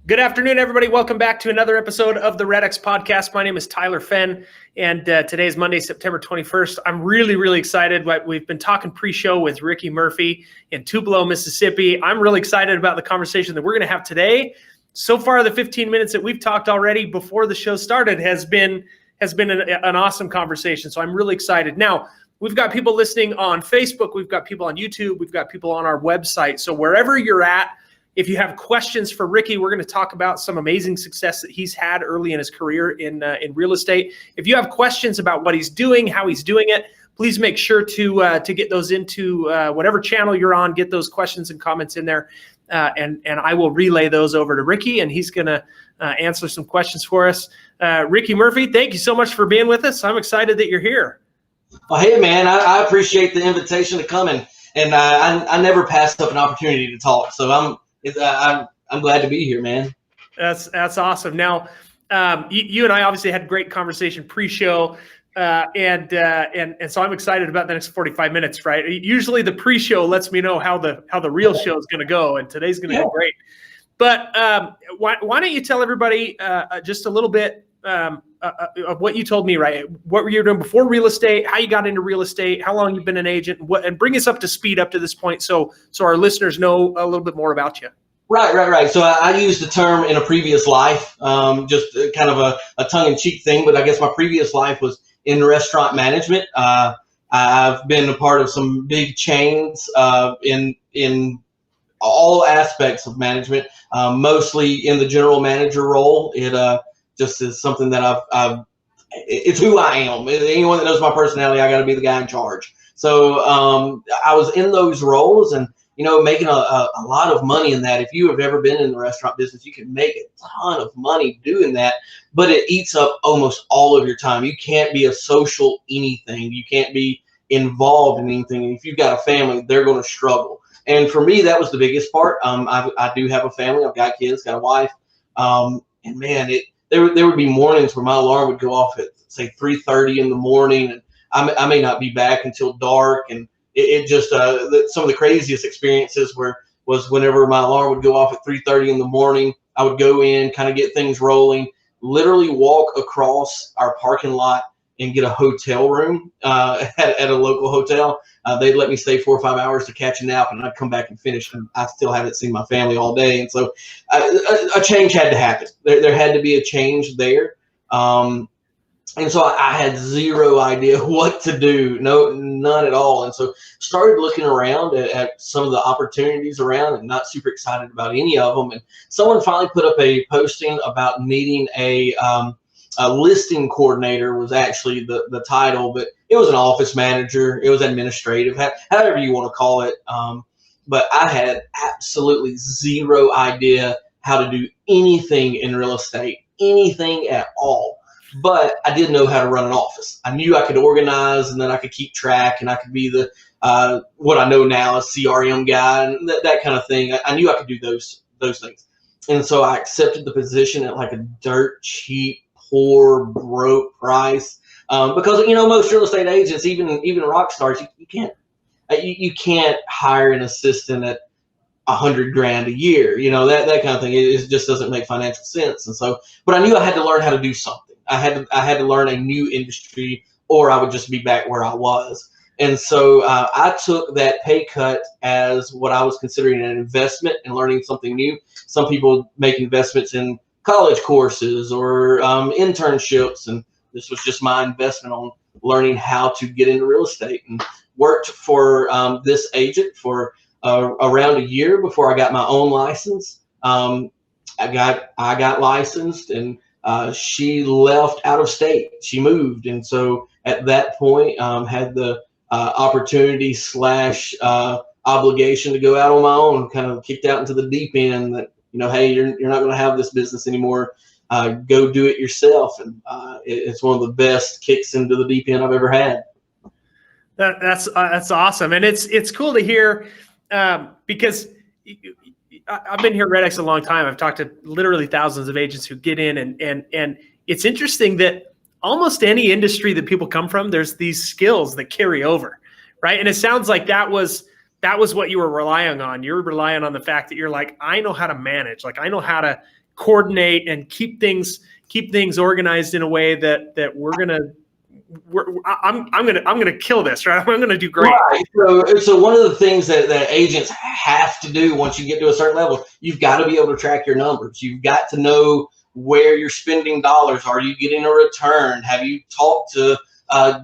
Good afternoon, everybody. Welcome back to another episode of the REDX podcast. My name is Tyler Fenn, and today is Monday, September 21st. I'm really excited. We've been talking pre-show with Ricky Murphy in Tupelo, Mississippi. I'm really excited about the conversation that we're going to have today. So far, the 15 minutes that we've talked already before the show started has been an awesome conversation. So I'm really excited. Now, we've got people listening on Facebook. We've got people on YouTube. We've got people on our website. So wherever you're at, if you have questions for Ricky, we're going to talk about some amazing success that he's had early in his career in real estate. If you have questions about what he's doing, how he's doing it, please make sure to get those into whatever channel you're on. Get those questions and comments in there, and I will relay those over to Ricky, and he's going to answer some questions for us. Ricky Murphy, thank you so much for being with us. I'm excited that you're here. Well, hey, man, I appreciate the invitation to come and I never pass up an opportunity to talk. So I'm glad to be here, man. That's awesome. Now, you and I obviously had a great conversation pre-show, and so I'm excited about the next 45 minutes. Right? Usually the pre-show lets me know how the real show is going to go, and today's going to go great. But why don't you tell everybody just a little bit of what you told me, right? What were you doing before real estate? How you got into real estate? How long you've been an agent? And bring us up to speed up to this point, so our listeners know a little bit more about you. Right. So I used the term in a previous life, just kind of a tongue-in-cheek thing, but I guess my previous life was in restaurant management. I've been a part of some big chains in all aspects of management, mostly in the general manager role. It just is something that it's who I am. Anyone that knows my personality, I got to be the guy in charge. So I was in those roles and, making a lot of money in that. If you have ever been in the restaurant business, you can make a ton of money doing that, but it eats up almost all of your time. You can't be a social anything. You can't be involved in anything. And if you've got a family, they're going to struggle. And for me, that was the biggest part. I do have a family. I've got kids, got a wife. And man, there would be mornings where my alarm would go off at, say, 3:30 in the morning, and I may not be back until dark. And it just some of the craziest experiences was whenever my alarm would go off at 3:30 in the morning, I would go in, kind of get things rolling, literally walk across our parking lot and get a hotel room at a local hotel. They'd let me stay 4 or 5 hours to catch a nap, and I'd come back and finish. And I still haven't seen my family all day. And so a change had to happen. There had to be a change there. And so I had zero idea what to do, none at all. And so started looking around at some of the opportunities around and not super excited about any of them. And someone finally put up a posting about needing a listing coordinator was actually the title, but it was an office manager. It was administrative, however you want to call it. But I had absolutely zero idea how to do anything in real estate, anything at all. But I did know how to run an office. I knew I could organize, and then I could keep track, and I could be the what I know now as CRM guy and that kind of thing. I knew I could do those things. And so I accepted the position at like a dirt cheap, poor, broke price, because most real estate agents, even rock stars, you can't hire an assistant at $100,000 a year, that kind of thing. It just doesn't make financial sense. And so, but I knew I had to learn how to do something. I had to learn a new industry, or I would just be back where I was. And so I took that pay cut as what I was considering an investment in learning something new. Some people make investments in college courses or internships, and this was just my investment on learning how to get into real estate. And worked for this agent for around a year before I got my own license. I got licensed, and she left out of state. She moved, and so at that point had the opportunity / obligation to go out on my own. Kind of kicked out into the deep end that, hey, you're not going to have this business anymore. Go do it yourself. And it's one of the best kicks into the deep end I've ever had. That's awesome. And it's cool to hear because I've been here at REDX a long time. I've talked to literally thousands of agents who get in, and it's interesting that almost any industry that people come from, there's these skills that carry over, right? And it sounds like that was what you were relying on. You're relying on the fact that you're like, I know how to manage. Like, I know how to coordinate and keep things organized in a way that I'm gonna kill this, right? I'm gonna do great. Right. So one of the things that agents have to do once you get to a certain level, you've got to be able to track your numbers. You've got to know where you're spending dollars. Are you getting a return? Have you talked to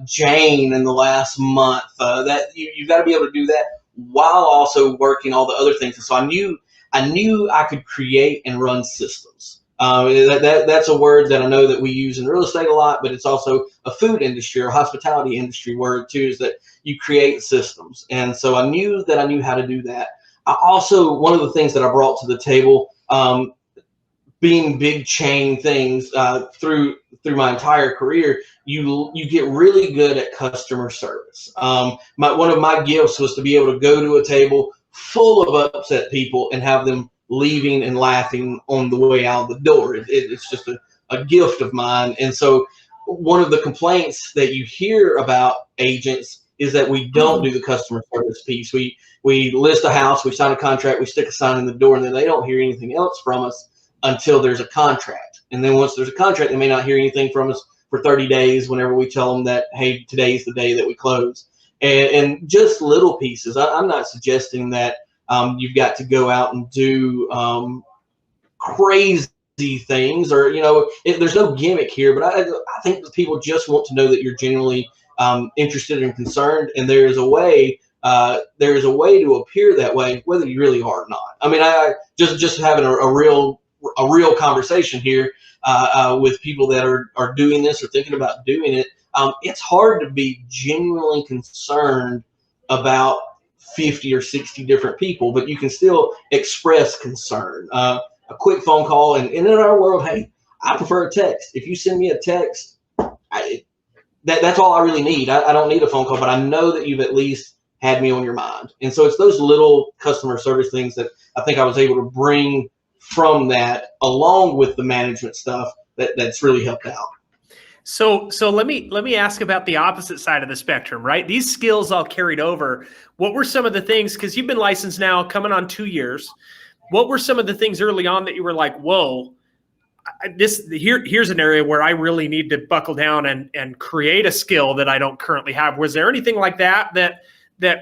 Jane in the last month? That you've got to be able to do that while also working all the other things. And so I knew I could create and run systems. That's a word that I know that we use in real estate a lot, but it's also a food industry or hospitality industry word too, is that you create systems. And so I knew how to do that. I also, one of the things that I brought to the table, being big chain things through my entire career, you get really good at customer service. One of my gifts was to be able to go to a table full of upset people and have them leaving and laughing on the way out the door. It's just a gift of mine. And so one of the complaints that you hear about agents is that we don't do the customer service piece. We list a house, we sign a contract, we stick a sign in the door, and then they don't hear anything else from us until there's a contract. And then once there's a contract, they may not hear anything from us for 30 days whenever we tell them that, hey, today's the day that we close. And just little pieces. I'm not suggesting that you've got to go out and do crazy things, or there's no gimmick here, but I think that people just want to know that you're genuinely interested and concerned, and there is a way to appear that way, whether you really are or not. I mean, I just having a real conversation here with people that are doing this or thinking about doing it. It's hard to be genuinely concerned about 50 or 60 different people, but you can still express concern. A quick phone call, and in our world, hey, I prefer a text. If you send me a text, that's all I really need. I don't need a phone call, but I know that you've at least had me on your mind. And so it's those little customer service things that I think I was able to bring from that, along with the management stuff, that's really helped out. So let me ask about the opposite side of the spectrum, right? These skills all carried over. What were some of the things, because you've been licensed now coming on 2 years, what were some of the things early on that you were like, whoa, here's an area where I really need to buckle down and create a skill that I don't currently have? Was there anything like that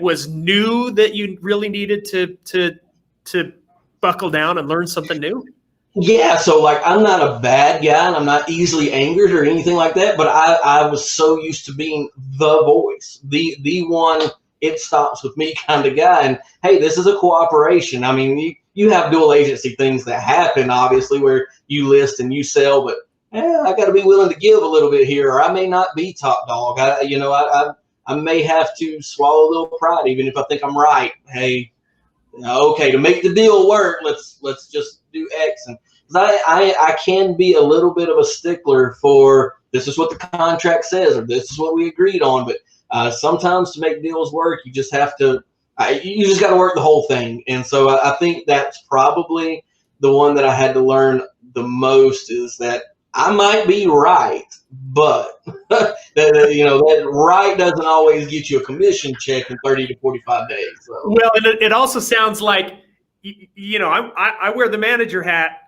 was new that you really needed to buckle down and learn something new? Yeah, so like I'm not a bad guy and I'm not easily angered or anything like that, but I was so used to being the voice, the one it stops with me kind of guy. And hey, this is a cooperation. I mean, you have dual agency things that happen, obviously, where you list and you sell, but I got to be willing to give a little bit here, or I may not be top dog. I may have to swallow a little pride, even if I think I'm right. Hey, okay, to make the deal work, let's just do X. And I can be a little bit of a stickler for this is what the contract says, or this is what we agreed on. But sometimes to make deals work, you just have to, you just got to work the whole thing. And so I think that's probably the one that I had to learn the most, is that I might be right, but that right doesn't always get you a commission check in 30 to 45 days. So. Well, and it also sounds like, I wear the manager hat.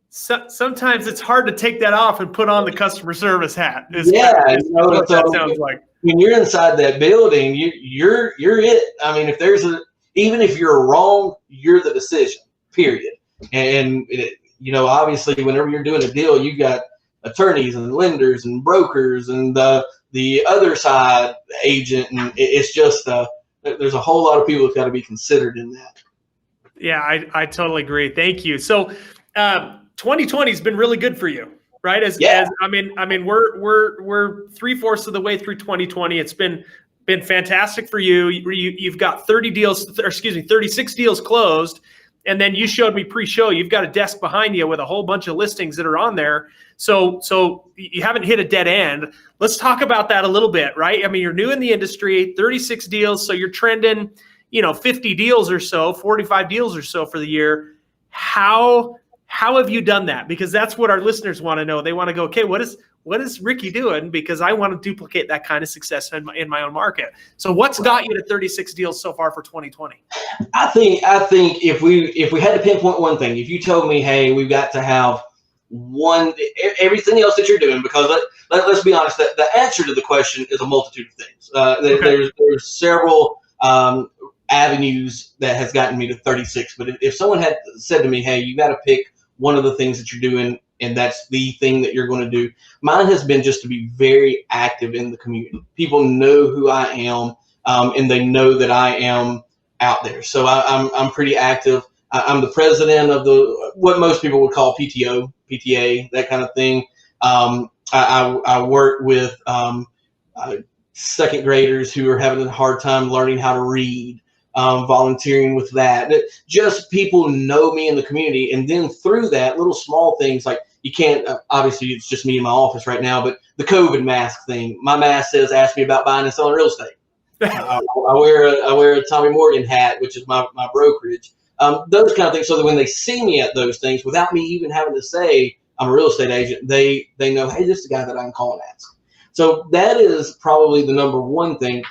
Sometimes it's hard to take that off and put on the customer service hat. That sounds like. When you're inside that building, you're it. I mean, even if you're wrong, you're the decision, period. And obviously, whenever you're doing a deal, you got attorneys and lenders and brokers and the other side agent, and it's just there's a whole lot of people that's got to be considered in that. Yeah, I totally agree. Thank you. So 2020 has been really good for you, right? I mean, we're 3/4 of the way through 2020. It's been fantastic for you. You've got 36 deals closed. And then you showed me pre-show, you've got a desk behind you with a whole bunch of listings that are on there. So you haven't hit a dead end. Let's talk about that a little bit, right? I mean, you're new in the industry, 36 deals. So you're trending, 50 deals or so, 45 deals or so for the year. How have you done that? Because that's what our listeners want to know. They want to go, okay, what is Ricky doing? Because I want to duplicate that kind of success in my own market. So what's got you to 36 deals so far for 2020? I think if we had to pinpoint one thing, if you told me, hey, we've got to have everything else that you're doing, because let's be honest, that the answer to the question is a multitude of things. There's several avenues that has gotten me to 36. But if someone had said to me, hey, you got to pick one of the things that you're doing, and that's the thing that you're going to do, mine has been just to be very active in the community. People know who I am, and they know that I am out there. So I'm pretty active. I'm the president of what most people would call PTA, that kind of thing. I work with second graders who are having a hard time learning how to read, volunteering with that. Just people know me in the community. And then through that, little small things like, you can't, obviously it's just me in my office right now, but the COVID mask thing, my mask says, ask me about buying and selling real estate. I wear a Tommy Morgan hat, which is my brokerage. Those kind of things, so that when they see me at those things, without me even having to say I'm a real estate agent, they know, hey, this is the guy that I can call and ask. So that is probably the number one thing.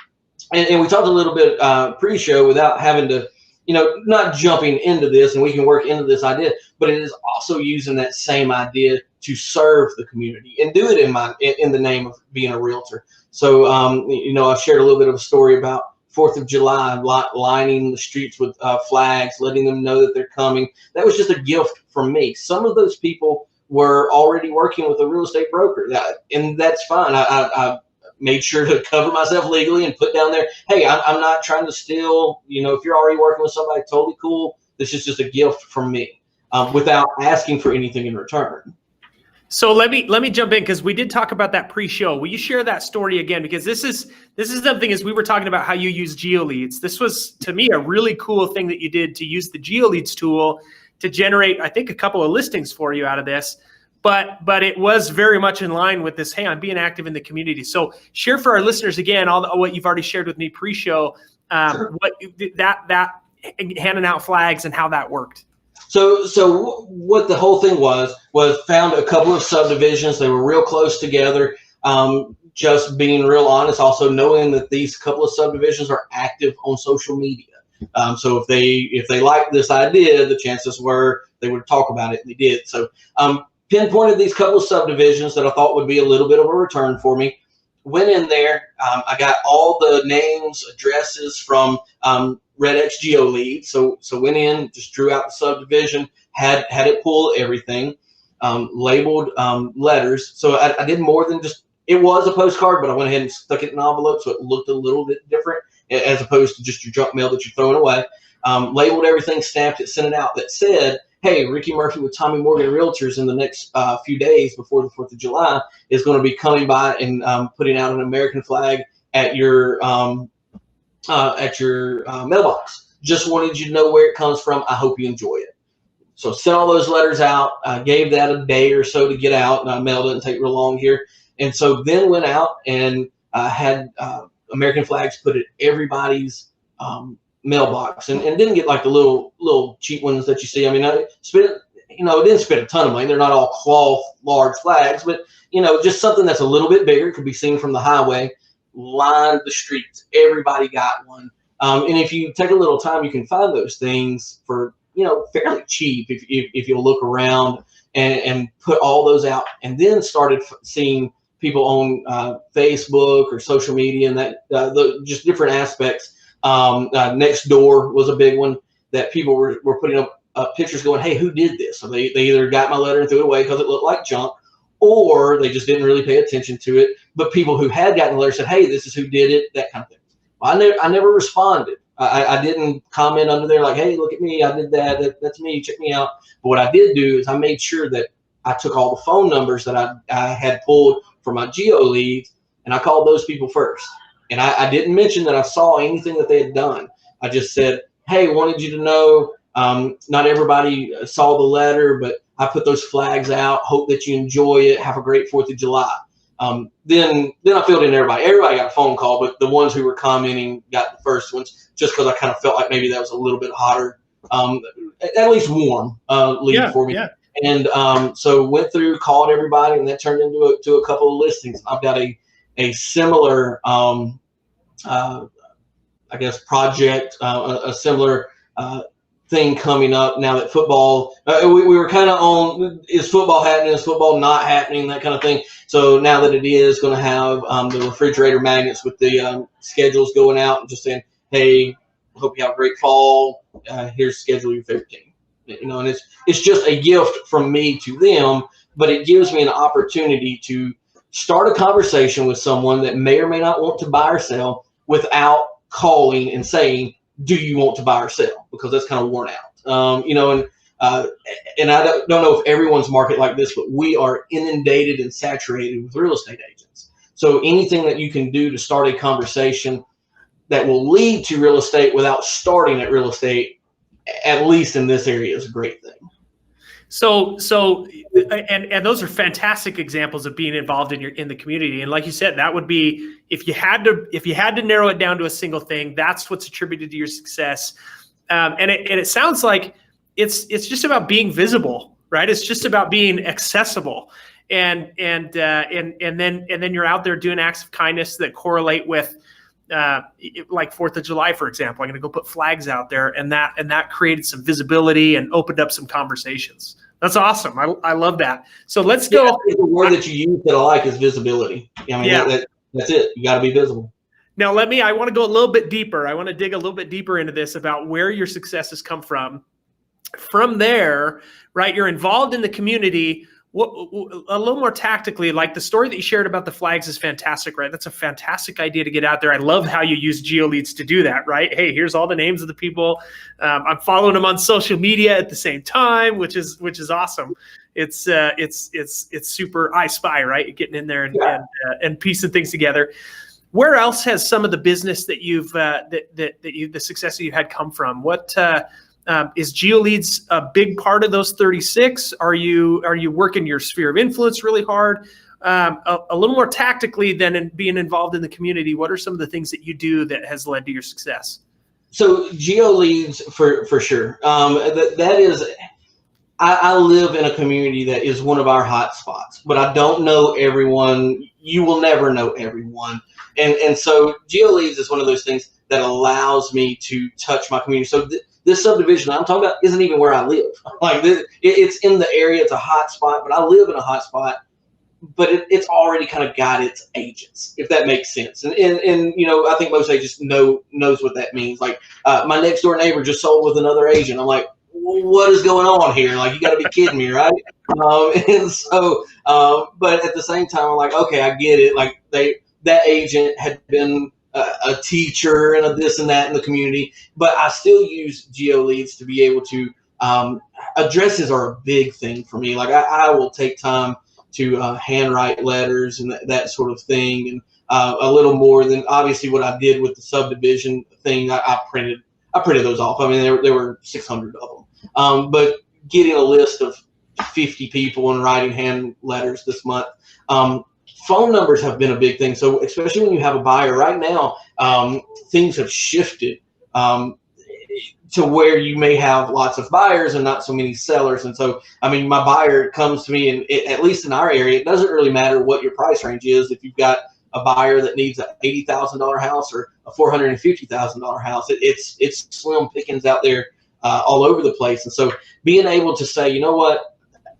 And we talked a little bit pre-show without having to, not jumping into this, and we can work into this idea, but it is also using that same idea to serve the community and do it in the name of being a realtor. So, I've shared a little bit of a story about 4th of July, lining the streets with flags, letting them know that they're coming. That was just a gift from me. Some of those people were already working with a real estate broker, and that's fine. I made sure to cover myself legally and put down there, hey, I'm not trying to steal. If you're already working with somebody, totally cool. This is just a gift from me, without asking for anything in return. So let me jump in, because we did talk about that pre-show. Will you share that story again? Because this is something, as we were talking about how you use GeoLeads. This was, to me, a really cool thing that you did, to use the GeoLeads tool to generate, I think, a couple of listings for you out of this. But it was very much in line with this, hey, I'm being active in the community. So share for our listeners again what you've already shared with me pre-show, Sure. what that handing out flags and how that worked. So what the whole thing was found a couple of subdivisions. They were real close together. Just being real honest, also knowing that these couple of subdivisions are active on social media. So if they liked this idea, the chances were they would talk about it, and they did. So pinpointed these couple of subdivisions that I thought would be a little bit of a return for me. Went in there. I got all the names, addresses from REDX GeoLeads. So went in, just drew out the subdivision, had it pull everything, labeled letters. So I did more than just, it was a postcard, but I went ahead and stuck it in an envelope so it looked a little bit different, as opposed to just your junk mail that you're throwing away. Labeled everything, stamped it, sent it out, that said, hey, Ricky Murphy with Tommy Morgan Realtors in the next few days before the 4th of July is going to be coming by and putting out an American flag at your mailbox. Just wanted you to know where it comes from. I hope you enjoy it. So sent all those letters out. Gave that a day or so to get out. Mail doesn't take real long here. And so then went out and had American flags put at everybody's mailbox, and didn't get like the little cheap ones that you see. I mean, it didn't spend a ton of money. They're not all cloth large flags, but just something that's a little bit bigger, could be seen from the highway. Lined the streets. Everybody got one. And if you take a little time, you can find those things for fairly cheap if you'll look around and put all those out. And then started seeing people on Facebook or social media, and that just different aspects. Next door was a big one that people were putting up pictures going, hey, who did this? So they either got my letter and threw it away because it looked like junk, or they just didn't really pay attention to it. But people who had gotten the letter said, hey, this is who did it, that kind of thing. Well, I never responded. I didn't comment under there like, hey, look at me, I did that. That's me, check me out. But what I did do is I made sure that I took all the phone numbers that I had pulled from my GeoLeads, and I called those people first. And I didn't mention that I saw anything that they had done. I just said, hey, wanted you to know, not everybody saw the letter, but I put those flags out. Hope that you enjoy it. Have a great 4th of July. Then I filled in everybody. Everybody got a phone call, but the ones who were commenting got the first ones, just because I kind of felt like maybe that was a little bit hotter, at least warm lead for me. Yeah. And so went through, called everybody, and that turned into a couple of listings. I've got a similar, I guess, project, a similar thing coming up now that football, we were kind of on, is football happening, is football not happening, that kind of thing. So now that it is going to have the refrigerator magnets with the schedules going out and just saying, hey, hope you have a great fall. Here's schedule your favorite team. And it's just a gift from me to them, but it gives me an opportunity to start a conversation with someone that may or may not want to buy or sell without calling and saying, do you want to buy or sell? Because that's kind of worn out. And I don't know if everyone's market like this, but we are inundated and saturated with real estate agents. So anything that you can do to start a conversation that will lead to real estate without starting at real estate, at least in this area, is a great thing. So those are fantastic examples of being involved in the community. And like you said, that would be, if you had to narrow it down to a single thing, that's what's attributed to your success. And it sounds like it's just about being visible, right? It's just about being accessible, and then you're out there doing acts of kindness that correlate with, like 4th of July, for example. I'm going to go put flags out there, and that created some visibility and opened up some conversations. That's awesome. I love that. So let's go. Yeah, the word that you use that I like is visibility. I mean, that's it. You got to be visible. Now I want to go a little bit deeper. I want to dig a little bit deeper into this about where your successes come from. From there, right, you're involved in the community. A little more tactically, like the story that you shared about the flags is fantastic, right? That's a fantastic idea to get out there. I love how you use GeoLeads to do that, right? Hey, here's all the names of the people. I'm following them on social media at the same time, which is awesome. It's super I Spy, right? Getting in there and piecing things together. Where else has some of the business that the success that you've had come from? What is GeoLeads a big part of those 36? Are you working your sphere of influence really hard? A little more tactically than in being involved in the community, what are some of the things that you do that has led to your success? So GeoLeads for sure. That is, I live in a community that is one of our hot spots, but I don't know everyone. You will never know everyone. And so GeoLeads is one of those things that allows me to touch my community. So this subdivision I'm talking about isn't even where I live. Like it's in the area, it's a hot spot, but I live in a hot spot, but it's already kind of got its agents, if that makes sense. And I think most agents knows what that means. Like my next door neighbor just sold with another agent. I'm like, what is going on here? Like, you got to be kidding me, right? And so, but at the same time, I'm like, okay, I get it. Like that agent had been a teacher and a this and that in the community, but I still use GeoLeads to be able to, addresses are a big thing for me. Like I will take time to handwrite letters and that sort of thing. And a little more than obviously what I did with the subdivision thing. I printed those off. I mean, there were 600 of them. But getting a list of 50 people and writing hand letters this month. Phone numbers have been a big thing. So especially when you have a buyer right now, things have shifted to where you may have lots of buyers and not so many sellers. And so, I mean, my buyer comes to me, and at least in our area, it doesn't really matter what your price range is. If you've got a buyer that needs an $80,000 house or a $450,000 house, it's slim pickings out there all over the place. And so being able to say, you know what,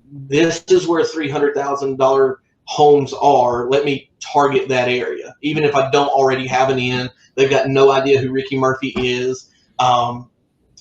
this is where $300,000 homes are. Let me target that area. Even if I don't already have an in, they've got no idea who Ricky Murphy is.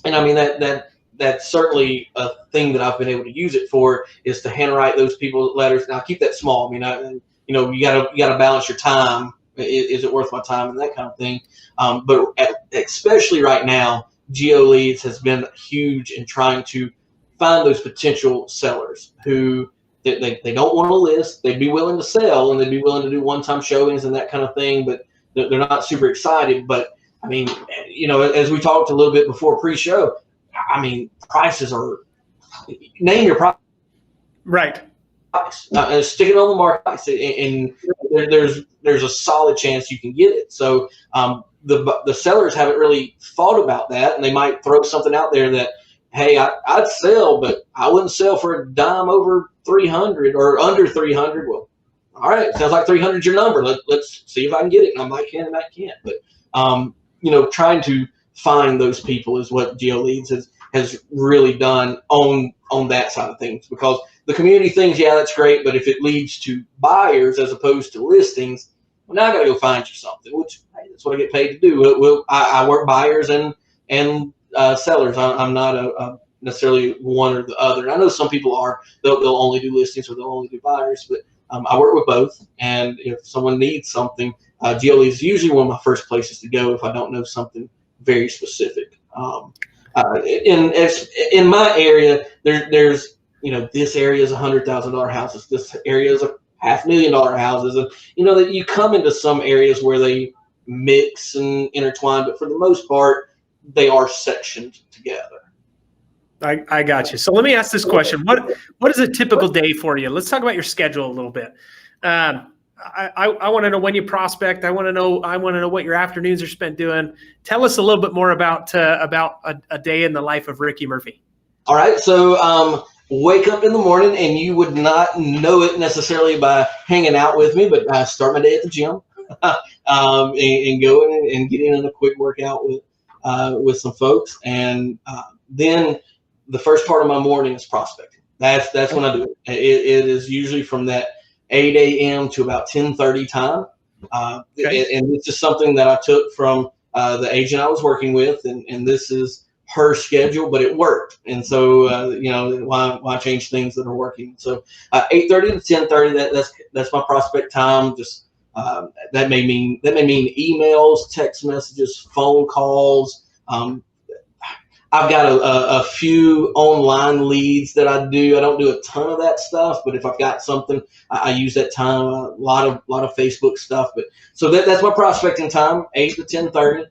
And I mean, that's certainly a thing that I've been able to use it for, is to handwrite those people's letters. Now keep that small. I mean, you gotta balance your time. Is it worth my time and that kind of thing? But especially right now, GeoLeads has been huge in trying to find those potential sellers who they don't want to list. They'd be willing to sell, and they'd be willing to do one-time showings and that kind of thing, but they're not super excited. But I mean, as we talked a little bit before pre-show, I mean, prices are, name your price. Right. Stick it on the market, and there's a solid chance you can get it. So the sellers haven't really thought about that, and they might throw something out there that, hey, I'd sell, but I wouldn't sell for a dime over 300 or under 300. Well, all right, sounds like 300 is your number. Let's see if I can get it. And I'm like, can and I can't. But trying to find those people is what GeoLeads has really done on that side of things. Because the community things, yeah, that's great, but if it leads to buyers as opposed to listings, well, now I got to go find you something, which, hey, that's what I get paid to do. I work buyers and sellers. I'm not necessarily one or the other. And I know some people are, they'll only do listings or they'll only do buyers, but I work with both. And if someone needs something, GeoLeads is usually one of my first places to go if I don't know something very specific. In my area, there's this area is $100,000 houses. This area is a $500,000 houses, and that you come into some areas where they mix and intertwine, but for the most part, they are sectioned together. I got you. So let me ask this question: What is a typical day for you? Let's talk about your schedule a little bit. I want to know when you prospect. I want to know what your afternoons are spent doing. Tell us a little bit more about a day in the life of Ricky Murphy. All right. So wake up in the morning, and you would not know it necessarily by hanging out with me, but I start my day at the gym and go in and get in a quick workout with some folks, and then the first part of my morning is prospecting. That's when I do it. It is usually from that 8 a.m. to about 10:30 time. Okay. And it's just something that I took from the agent I was working with, and this is her schedule, but it worked. And so, why change things that are working? So 8:30 to 10:30, that's my prospect time. Just that may mean emails, text messages, phone calls. I've got a few online leads that I do. I don't do a ton of that stuff, but if I've got something, I use that time. A lot of Facebook stuff. But so that's my prospecting time, 8 to 10:30.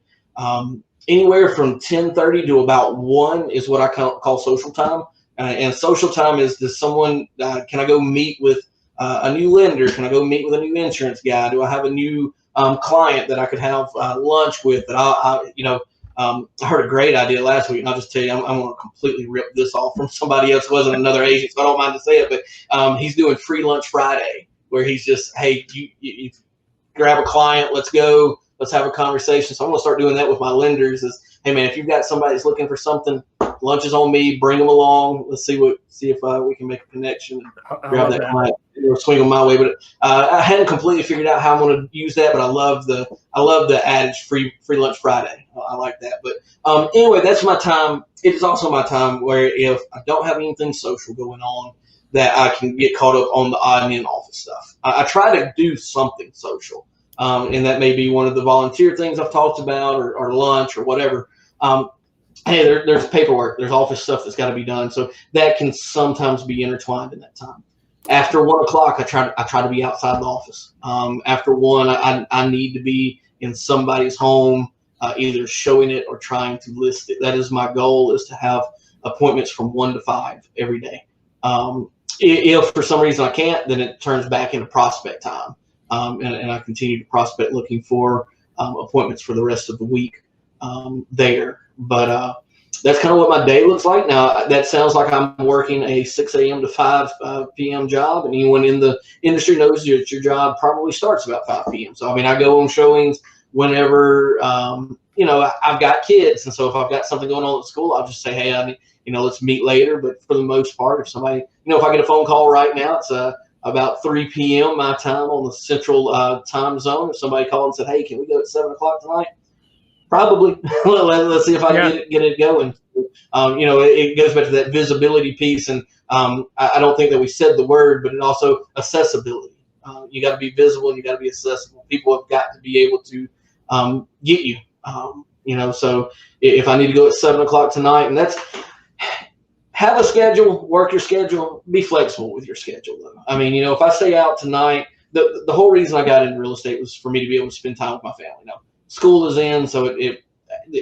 Anywhere from 10:30 to about 1 is what I call social time. And social time is, does someone, can I go meet with a new lender? Can I go meet with a new insurance guy? Do I have a new client that I could have lunch with? That I heard a great idea last week, and I'll just tell you, I'm going to completely rip this off from somebody else. It wasn't another agent, so I don't mind to say it, but he's doing Free Lunch Friday, where he's just, hey, you grab a client, let's go, let's have a conversation. So I'm going to start doing that with my lenders is, hey, man, if you've got somebody that's looking for something, lunch is on me, bring them along. Let's see if we can make a connection and grab that client or swing them my way. But I hadn't completely figured out how I'm going to use that, but I love the adage free lunch Friday. I like that. But anyway, that's my time. It is also my time where if I don't have anything social going on, that I can get caught up on the admin office stuff. I try to do something social. And that may be one of the volunteer things I've talked about, or lunch or whatever. Hey, there's paperwork, there's office stuff that's got to be done. So that can sometimes be intertwined in that time. After 1 o'clock, I try to be outside the office. After 1, I need to be in somebody's home, either showing it or trying to list it. That is my goal, is to have appointments from 1 to 5 every day. If for some reason I can't, then it turns back into prospect time. And I continue to prospect, looking for appointments for the rest of the week there. But that's kind of what my day looks like. Now, that sounds like I'm working a 6 a.m. to 5 p.m. job, and anyone in the industry knows that your job probably starts about 5 p.m. So, I mean, I go on showings whenever, I've got kids. And so if I've got something going on at school, I'll just say, hey, let's meet later. But for the most part, if somebody, if I get a phone call right now, it's about 3 p.m. my time on the central time zone. If somebody called and said, hey, can we go at 7 o'clock tonight? Probably. Let's see if I can get it going. It goes back to that visibility piece. And I don't think that we said the word, but it also accessibility. You got to be visible and you got to be accessible. People have got to be able to get you. So if I need to go at 7 o'clock tonight, and that's, have a schedule, work your schedule, be flexible with your schedule though. I mean, if I stay out tonight, the whole reason I got into real estate was for me to be able to spend time with my family. Now, school is in, so it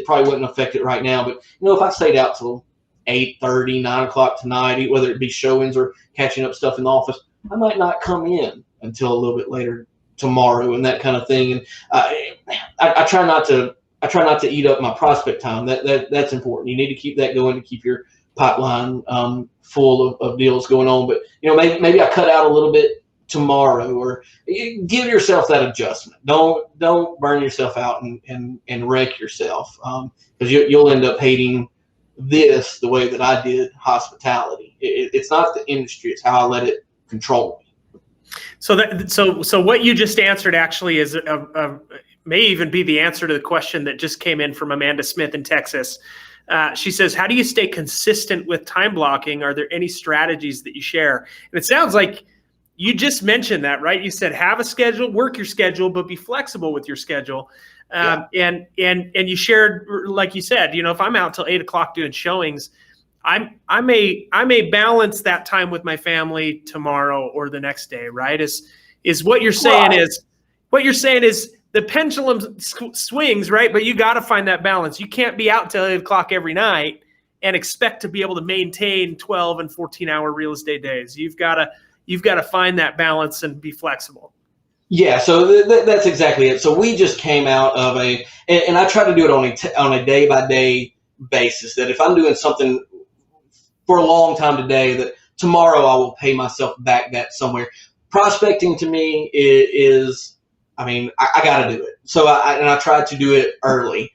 probably wouldn't affect it right now. But, if I stayed out till 8:30, 9 o'clock tonight, whether it be showings or catching up stuff in the office, I might not come in until a little bit later tomorrow and that kind of thing. And I try not to eat up my prospect time. That's important. You need to keep that going to keep your pipeline full of deals going on. But maybe I cut out a little bit tomorrow, or give yourself that adjustment. Don't burn yourself out and wreck yourself, because you'll end up hating this the way that I did hospitality. It's not the industry; it's how I let it control me. So what you just answered actually is may even be the answer to the question that just came in from Amanda Smith in Texas. She says, how do you stay consistent with time blocking? Are there any strategies that you share? And it sounds like you just mentioned that, right? You said, have a schedule, work your schedule, but be flexible with your schedule. And you shared, like you said, if I'm out till 8 o'clock doing showings, I may balance that time with my family tomorrow or the next day, right? Is what you're saying is the pendulum swings, right? But you got to find that balance. You can't be out till 8 o'clock every night and expect to be able to maintain 12 and 14-hour real estate days. You've got to find that balance and be flexible. Yeah, so that's exactly it. So we just came out of and I try to do it on a day-by-day basis, that if I'm doing something for a long time today, that tomorrow I will pay myself back that somewhere. Prospecting to me is I got to do it. So I try to do it early.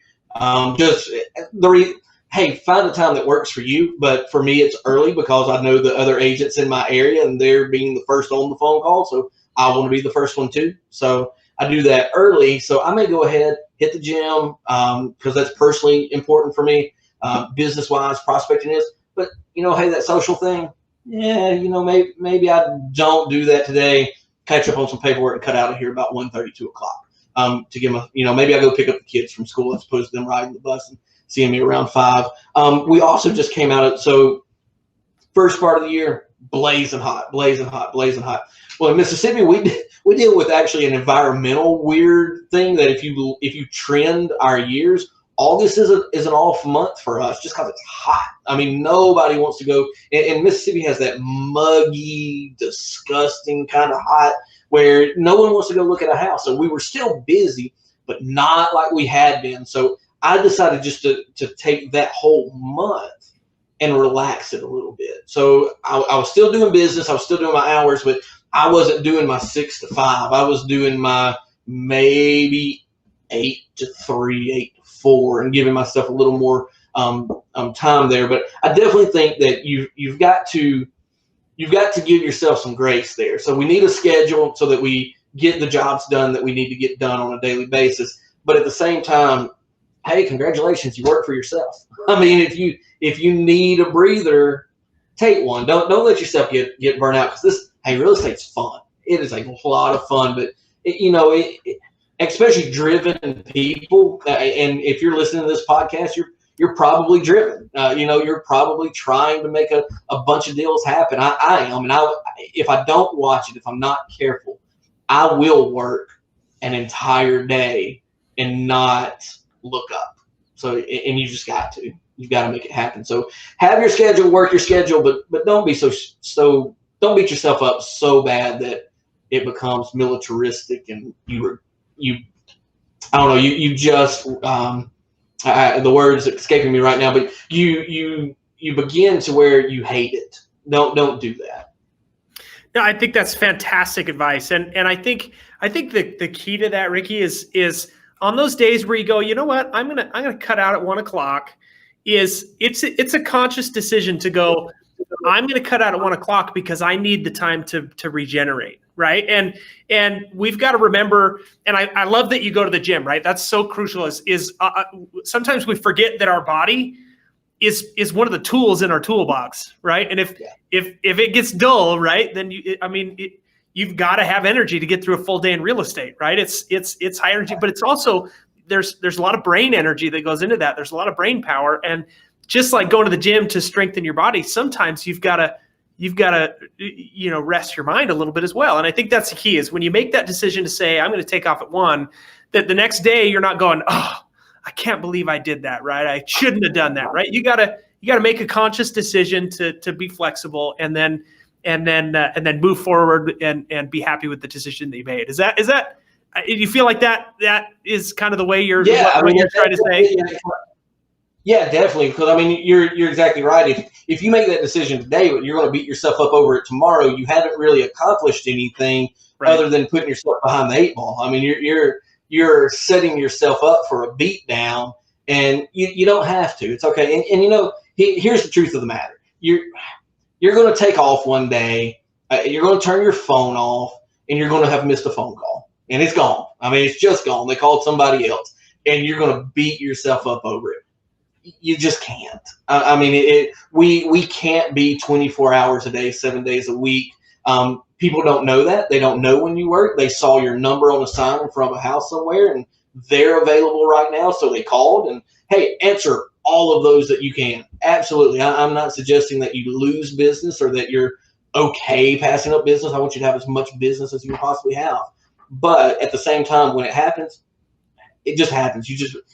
Hey, find a time that works for you. But for me, it's early because I know the other agents in my area and they're being the first on the phone call. So I want to be the first one too. So I do that early. So I may go ahead, hit the gym, because that's personally important for me, business-wise, prospecting is. But, hey, that social thing, yeah, maybe I don't do that today. Catch up on some paperwork and cut out of here about 1:30, 2 o'clock. To give them, maybe I go pick up the kids from school as opposed to them riding the bus and seeing me around 5. We also just came out so first part of the year, blazing hot. Well, in Mississippi, we deal with actually an environmental weird thing that if you trend our years, August is an off month for us just because it's hot. Nobody wants to go. And Mississippi has that muggy, disgusting kind of hot where no one wants to go look at a house. So we were still busy, but not like we had been. So I decided just to take that whole month and relax it a little bit. So I was still doing business. I was still doing my hours, but I wasn't doing my 6 to 5. I was doing my maybe 8 to 3, 8 to 4, and giving myself a little more time there. But I definitely think that you've got to give yourself some grace there. So we need a schedule so that we get the jobs done that we need to get done on a daily basis. But at the same time, hey, congratulations, you work for yourself. If you need a breather, take one. Don't let yourself get burnt out, because real estate's fun. It is a lot of fun, but especially driven people. And if you're listening to this podcast, you're probably driven. You're probably trying to make a bunch of deals happen. I am. And if I don't watch it, if I'm not careful, I will work an entire day and not look up. So, and you've got to make it happen. So have your schedule, work your schedule, but don't be don't beat yourself up so bad that it becomes militaristic and you just the word's escaping me right now, but you begin to where you hate it. Don't do that. No, I think that's fantastic advice. And I think the key to that, Ricky, is on those days where you go, you know what, I'm gonna cut out at 1 o'clock. It's a conscious decision to go, I'm going to cut out at 1 o'clock because I need the time to regenerate. Right. And we've got to remember, and I love that you go to the gym, right? That's so crucial sometimes we forget that our body is one of the tools in our toolbox. Right. And if it gets dull, right, then you've got to have energy to get through a full day in real estate. Right. It's high energy, but it's also, there's a lot of brain energy that goes into that. There's a lot of brain power. And just like going to the gym to strengthen your body, sometimes you've got to rest your mind a little bit as well. And I think that's the key, is when you make that decision to say, I'm going to take off at 1, that the next day you're not going, oh, I can't believe I did that. Right. I shouldn't have done that. Right. You got to make a conscious decision to be flexible and then move forward and be happy with the decision that you made. Is that, do you feel like that is kind of the way you're trying to say? Yeah, definitely. Because I mean, you're exactly right. If you make that decision today, but you're going to beat yourself up over it tomorrow, you haven't really accomplished anything Right. other than putting yourself behind the eight ball. I mean, you're setting yourself up for a beat down, and you don't have to. It's okay. And you know, here's the truth of the matter. You're going to take off one day. You're going to turn your phone off, and you're going to have missed a phone call, and it's gone. I mean, it's just gone. They called somebody else, and you're going to beat yourself up over it. You just can't. I mean, we can't be 24 hours a day, 7 days a week. People don't know that. They don't know when you work. They saw your number on a sign in front of a house somewhere, and they're available right now, so they called. And hey, answer all of those that you can. Absolutely. I'm not suggesting that you lose business or that you're okay passing up business. I want you to have as much business as you possibly have. But at the same time, when it happens, it just happens.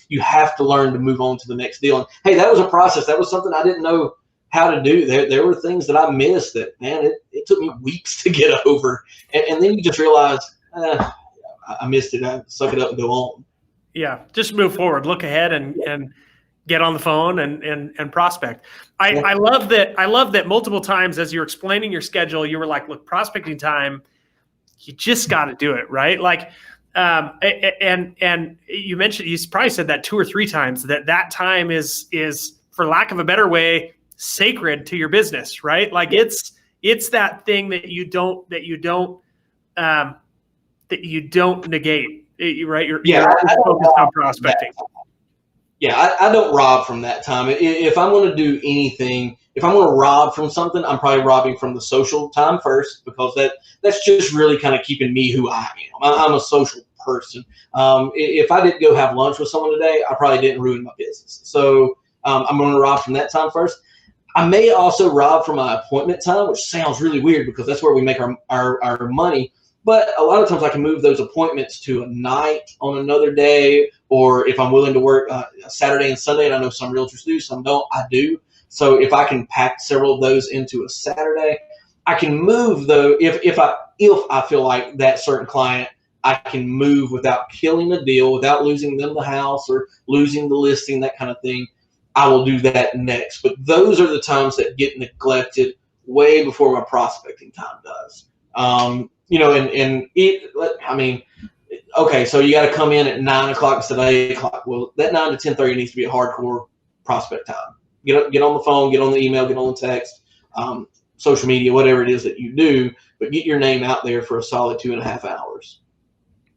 You have to learn to move on to the next deal. And hey, that was a process. That was something I didn't know how to do. There were things that I missed that, man, it took me weeks to get over. And then you just realize, I missed it. I suck it up and go on. Yeah, just move forward, look ahead, and get on the phone and prospect. I love that. I love that multiple times as you're explaining your schedule, you were like, look, prospecting time, you just got to do it, right? Like, and you mentioned, you probably said that 2 or 3 times, that time is, for lack of a better way, sacred to your business, right? Like it's that thing that you don't negate, right? You're focused on prospecting. Yeah, I don't rob from that time. If I'm going to do anything, if I'm going to rob from something, I'm probably robbing from the social time first, because that's just really kind of keeping me who I am. I'm a social person. If I didn't go have lunch with someone today, I probably didn't ruin my business. So I'm going to rob from that time first. I may also rob from my appointment time, which sounds really weird because that's where we make our money. But a lot of times I can move those appointments to a night on another day, or if I'm willing to work Saturday and Sunday, and I know some realtors do, some don't, I do. So if I can pack several of those into a Saturday, I can move though. If I feel like that certain client, I can move without killing the deal, without losing them the house or losing the listing, that kind of thing. I will do that next. But those are the times that get neglected way before my prospecting time does. You know, and I mean, okay, so you got to come in at 9 o'clock instead of 8 o'clock. Well, that 9 to 10:30 needs to be a hardcore prospect time. Get on the phone, get on the email, get on the text, social media, whatever it is that you do, but get your name out there for a solid 2.5 hours.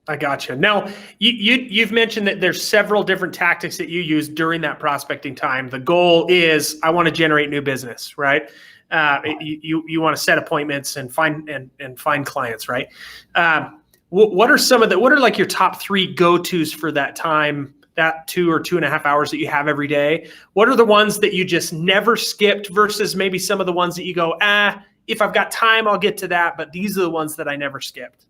I gotcha. Now, you've mentioned that there's several different tactics that you use during that prospecting time. The goal is, I want to generate new business, right? You want to set appointments and find clients, right? What are like your top 3 go-tos for that time, that 2 or 2.5 hours that you have every day? What are the ones that you just never skipped versus maybe some of the ones that you go, if I've got time, I'll get to that, but these are the ones that I never skipped?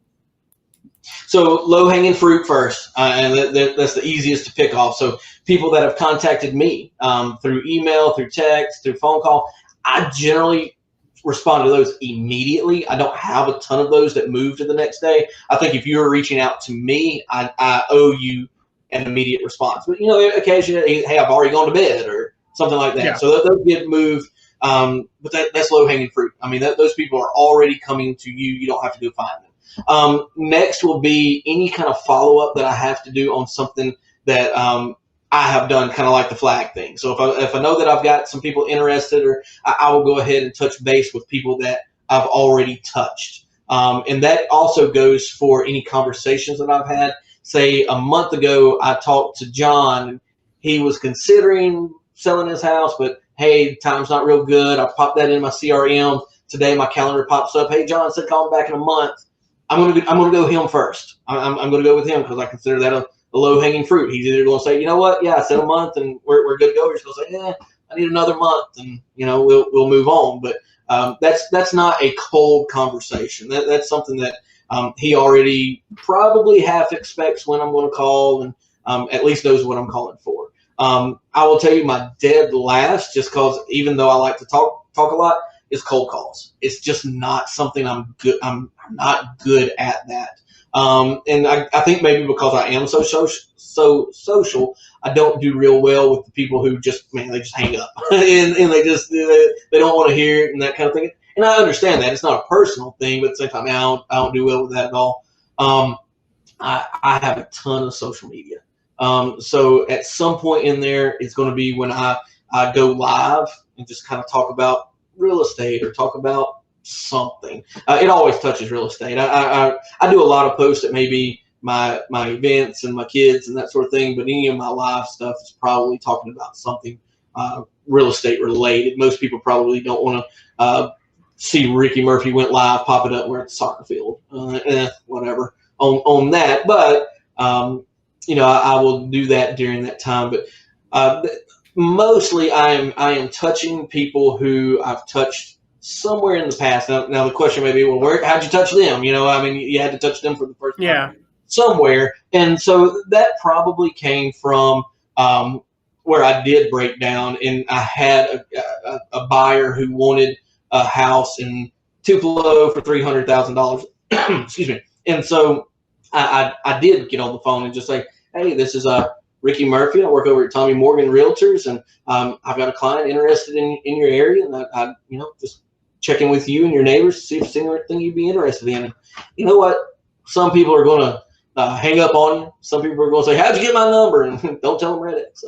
So low-hanging fruit first, and that's the easiest to pick off. So people that have contacted me through email, through text, through phone call, I generally respond to those immediately. I don't have a ton of those that move to the next day. I think if you're reaching out to me, I owe you an immediate response. But, you know, occasionally, hey, I've already gone to bed or something like that. Yeah. So those get moved, but that's low-hanging fruit. I mean, those people are already coming to you. You don't have to go find them. Next will be any kind of follow-up that I have to do on something that I have done, kind of like the flag thing. So if I know that I've got some people interested, or I will go ahead and touch base with people that I've already touched. And that also goes for any conversations that I've had. Say a month ago, I talked to John. He was considering selling his house, but hey, time's not real good. I popped that in my CRM. Today, my calendar pops up. Hey, John said call me back in a month. I'm gonna go him first. I'm gonna go with him because I consider that a low-hanging fruit. He's either going to say, you know what, yeah, I said a month and we're good to go. He's going to say, yeah, I need another month, and you know we'll move on. But that's not a cold conversation. That's something that he already probably half expects when I'm going to call, and at least knows what I'm calling for. I will tell you my dead last, just because even though I like to talk a lot, is cold calls. It's just not something I'm not good at that. And I think maybe because I am so social, I don't do real well with the people who just, man, they just hang up and they don't want to hear it and that kind of thing. And I understand that it's not a personal thing, but at the same time, I don't do well with that at all. I have a ton of social media. So at some point in there, it's going to be when I go live and just kind of talk about real estate or talk about something. It always touches real estate. I do a lot of posts that maybe my events and my kids and that sort of thing, but any of my live stuff is probably talking about something real estate related. Most people probably don't want to see Ricky Murphy went live, pop it up, we're at the soccer field, whatever on that. But I will do that during that time. But mostly I am touching people who I've touched somewhere in the past. Now the question may be, well, how'd you touch them? You had to touch them for the first time somewhere. And so that probably came from where I did break down, and I had a buyer who wanted a house in Tupelo for $300,000. Excuse me. And so I did get on the phone and just say, hey, this is Ricky Murphy. I work over at Tommy Morgan Realtors, and I've got a client interested in your area, and I just checking with you and your neighbors to see if there's anything you'd be interested in. And you know what? Some people are going to hang up on you. Some people are going to say, how'd you get my number? And don't tell them REDX.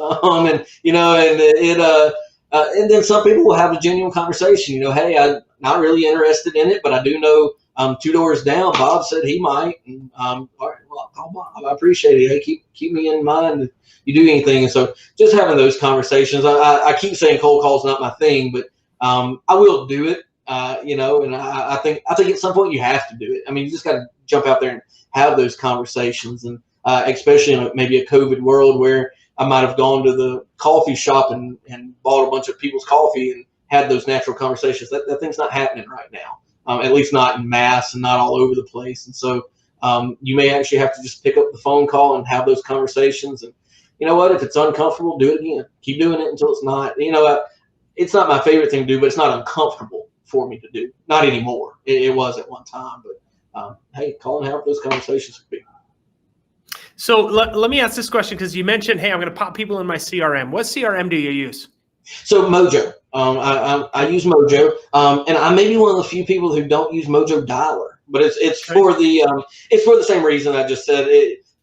And then some people will have a genuine conversation. Hey, I'm not really interested in it, but I do know 2 doors down, Bob said he might. And, all right, well, I'll call Bob. I appreciate it. Hey, keep me in mind if you do anything. And so just having those conversations. I keep saying cold call's not my thing, but I will do it. And I think at some point you have to do it. You just got to jump out there and have those conversations, and especially in maybe a COVID world where I might have gone to the coffee shop and bought a bunch of people's coffee and had those natural conversations. That thing's not happening right now, at least not in mass and not all over the place. And so you may actually have to just pick up the phone call and have those conversations. And you know what? If it's uncomfortable, do it again. Keep doing it until it's not. It's not my favorite thing to do, but it's not uncomfortable for me to do. Not anymore. It was at one time, but hey, call and have those conversations with people. So let me ask this question, because you mentioned, hey, I'm going to pop people in my CRM. What CRM do you use? So Mojo. I use Mojo, and I may be one of the few people who don't use Mojo Dialer, but it's for the same reason I just said.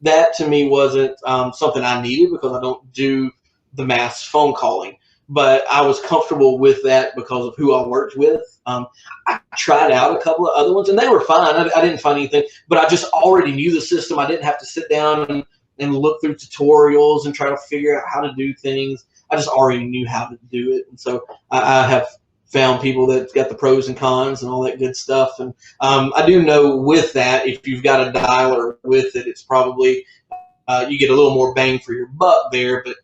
That to me wasn't something I needed because I don't do the mass phone calling. But I was comfortable with that because of who I worked with. I tried out a couple of other ones, and they were fine. I didn't find anything, but I just already knew the system. I didn't have to sit down and look through tutorials and try to figure out how to do things. I just already knew how to do it. And so I have found people that got the pros and cons and all that good stuff. And I do know with that, if you've got a dialer with it, it's probably you get a little more bang for your buck there, but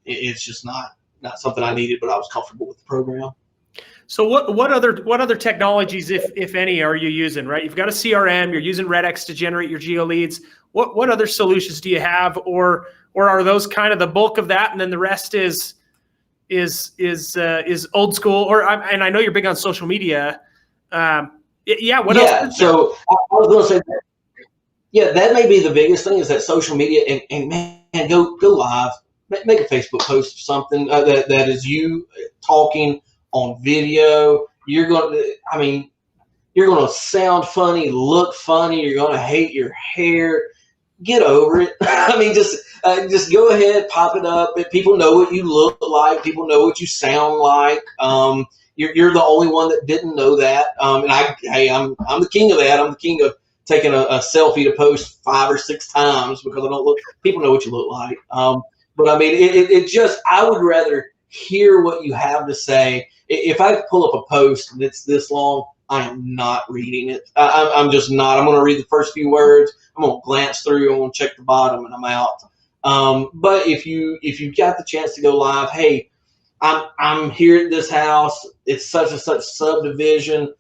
it's just not something I needed, but I was comfortable with the program. So what other technologies, if any, are you using? Right, you've got a CRM, you're using REDX to generate your GeoLeads. What other solutions do you have, or are those kind of the bulk of that, and then the rest is old school? And I know you're big on social media. What else? So I was going to say that. Yeah, that may be the biggest thing, is that social media, and man, go live. Make a Facebook post or something that is you talking on video. You're going to sound funny, look funny. You're going to hate your hair. Get over it. Just go ahead, pop it up. People know what you look like. People know what you sound like. You're the only one that didn't know that. I'm the king of that. I'm the king of taking a selfie to post 5 or 6 times because I don't look. People know what you look like. But I would rather hear what you have to say. If I pull up a post and it's this long, I am not reading it. I'm just not. I'm going to read the first few words. I'm going to glance through. I'm going to check the bottom, and I'm out. But if you got the chance to go live, hey, I'm here at this house. It's such and such subdivision.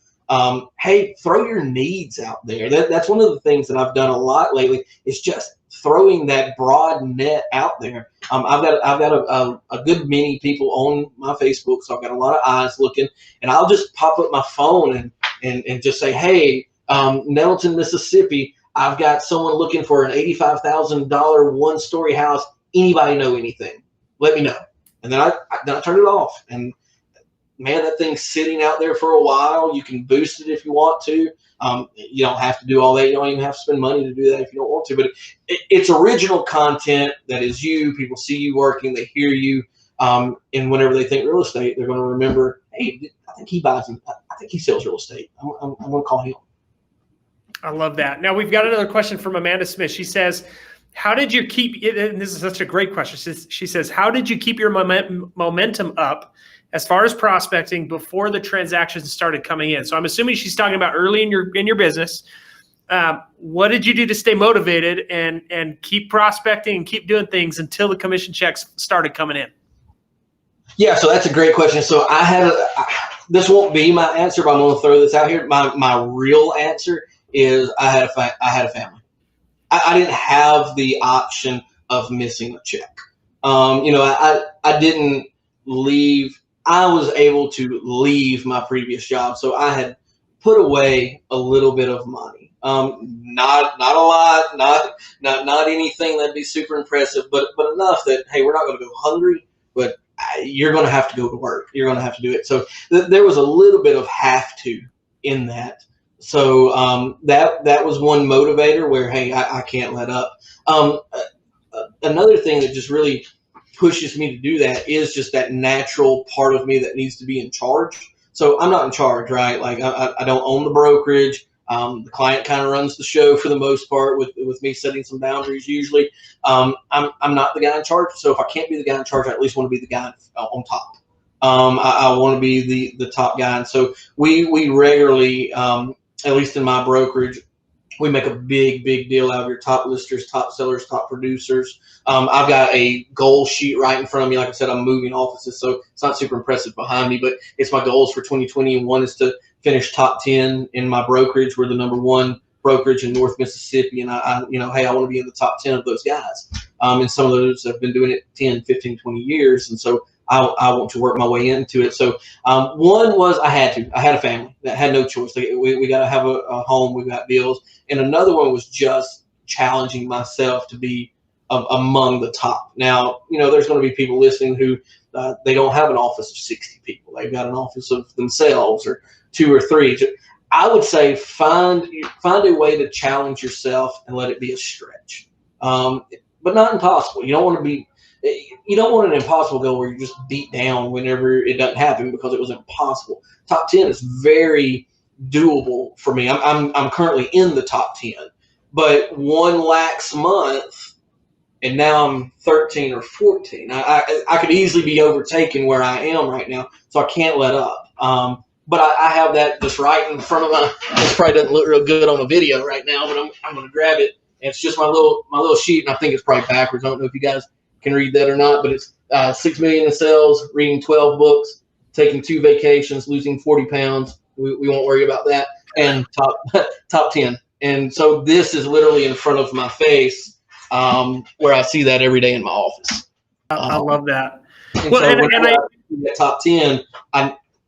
Hey, throw your needs out there. That's one of the things that I've done a lot lately. Is just throwing that broad net out there. I've got a good many people on my Facebook, so I've got a lot of eyes looking, and I'll just pop up my phone and just say, hey, Nettleton, Mississippi, I've got someone looking for an $85,000 one-story house. Anybody know anything? Let me know. And then I turn it off. And man, that thing's sitting out there for a while. You can boost it if you want to. You don't have to do all that. You don't even have to spend money to do that if you don't want to. But it's original content that is you. People see you working. They hear you. And whenever they think real estate, they're going to remember, hey, I think he sells real estate. I'm going to call him. I love that. Now we've got another question from Amanda Smith. She says, how did you keep, and this is such a great question. She says, how did you keep your momentum up as far as prospecting before the transactions started coming in? So I'm assuming she's talking about early in your business. What did you do to stay motivated and keep prospecting and keep doing things until the commission checks started coming in? Yeah, so that's a great question. So this won't be my answer, but I'm going to throw this out here. My real answer is I had a family. I didn't have the option of missing a check. I didn't leave. I was able to leave my previous job, so I had put away a little bit of money. Not a lot, not anything that'd be super impressive, but enough that, hey, we're not going to go hungry, but you're going to have to go to work. You're going to have to do it. So there was a little bit of have to in that. So that was one motivator where, hey, I can't let up. Another thing that just really pushes me to do that is just that natural part of me that needs to be in charge. So I'm not in charge, right? Like I don't own the brokerage. The client kind of runs the show for the most part with me setting some boundaries usually. I'm not the guy in charge. So if I can't be the guy in charge, I at least want to be the guy on top. I want to be the top guy. And so we regularly, at least in my brokerage, we make a big deal out of your top listers, top sellers, top producers. I've got a goal sheet right in front of me. Like I said, I'm moving offices, so it's not super impressive behind me, but it's my goals for 2020. And one is to finish top 10 in my brokerage. We're the #1 brokerage in North Mississippi. And hey, I want to be in the top 10 of those guys. And some of those have been doing it 10, 15, 20 years. And so I want to work my way into it. So one was I had a family that had no choice. We got to have a home. We've got bills. And another one was just challenging myself to be among the top. Now, there's going to be people listening who they don't have an office of 60 people. They've got an office of themselves or 2 or 3. I would say find a way to challenge yourself and let it be a stretch, but not impossible. You don't want an impossible goal where you're just beat down whenever it doesn't happen because it was impossible. Top 10 is very doable for me. I'm currently in the top 10, but one lax month and now I'm 13 or 14. I could easily be overtaken where I am right now, so I can't let up. But I have that just right in front of this probably doesn't look real good on a video right now, but I'm going to grab it. And it's just my little sheet, and I think it's probably backwards. I don't know if you guys can read that or not, but it's 6 million in sales, reading 12 books, taking 2 vacations, losing 40 pounds. We won't worry about that. And top 10. And so this is literally in front of my face, where I see that every day in my office. I love that. And so when I see that top 10,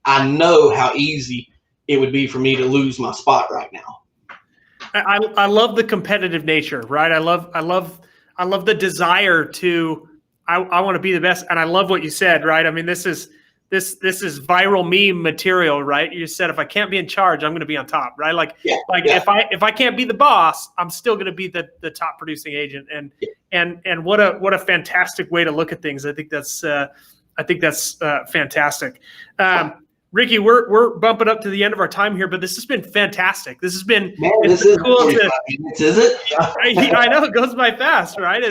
I know how easy it would be for me to lose my spot right now. I love the competitive nature, right? I love the desire to, I want to be the best. And I love what you said, right? I mean, this is viral meme material, right? You said, if I can't be in charge, I'm going to be on top, right? If I can't be the boss, I'm still going to be the top producing agent. And what a fantastic way to look at things. I think that's fantastic. Ricky, we're bumping up to the end of our time here, but this has been fantastic. This has been cool. Is it? I know it goes by fast, right?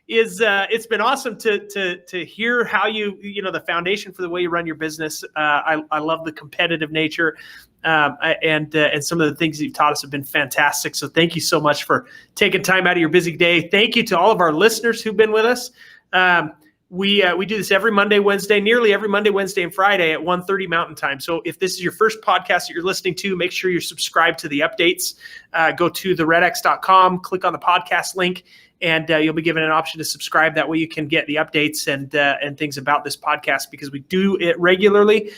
It's been awesome to hear how the foundation for the way you run your business. I love the competitive nature, and some of the things you've taught us have been fantastic. So thank you so much for taking time out of your busy day. Thank you to all of our listeners who've been with us. We do this every Monday, Wednesday, nearly every Monday, Wednesday, and Friday at 1:30 Mountain Time. So if this is your first podcast that you're listening to, make sure you're subscribed to the updates. Go to theredx.com, click on the podcast link, and you'll be given an option to subscribe. That way you can get the updates and things about this podcast, because we do it regularly.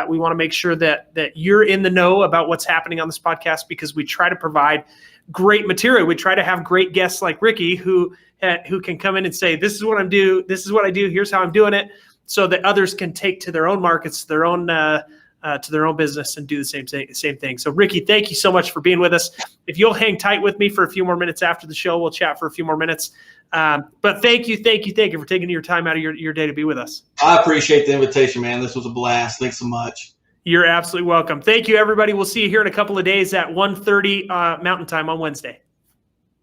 We want to make sure that you're in the know about what's happening on this podcast, because we try to provide great material. We try to have great guests like Ricky who can come in and say, this is what I'm doing. This is what I do. Here's how I'm doing it, so that others can take to their own markets, their own to their own business, and do the same thing. So Ricky, thank you so much for being with us. If you'll hang tight with me for a few more minutes after the show, we'll chat for a few more minutes. But thank you for taking your time out of your day to be with us. I appreciate the invitation, man. This was a blast. Thanks so much. You're absolutely welcome. Thank you, everybody. We'll see you here in a couple of days at 1:30 Mountain Time on Wednesday.